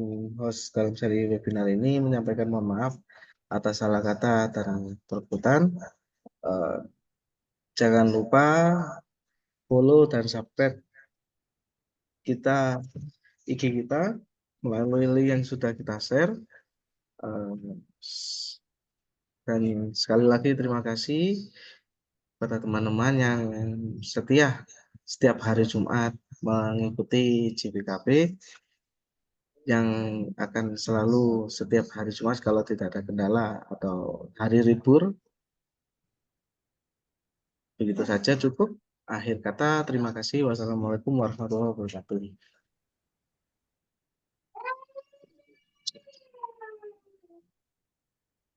seri webinar ini menyampaikan mohon maaf atas salah kata dan perbuatan. Jangan lupa follow dan subscribe kita IG kita melalui link yang sudah kita share. Dan sekali lagi terima kasih kepada teman-teman yang setia setiap hari Jumat mengikuti JBKP. yang akan selalu setiap hari Jumat kalau tidak ada kendala atau hari libur. Begitu saja cukup. Akhir kata, terima kasih. Wassalamualaikum warahmatullahi wabarakatuh.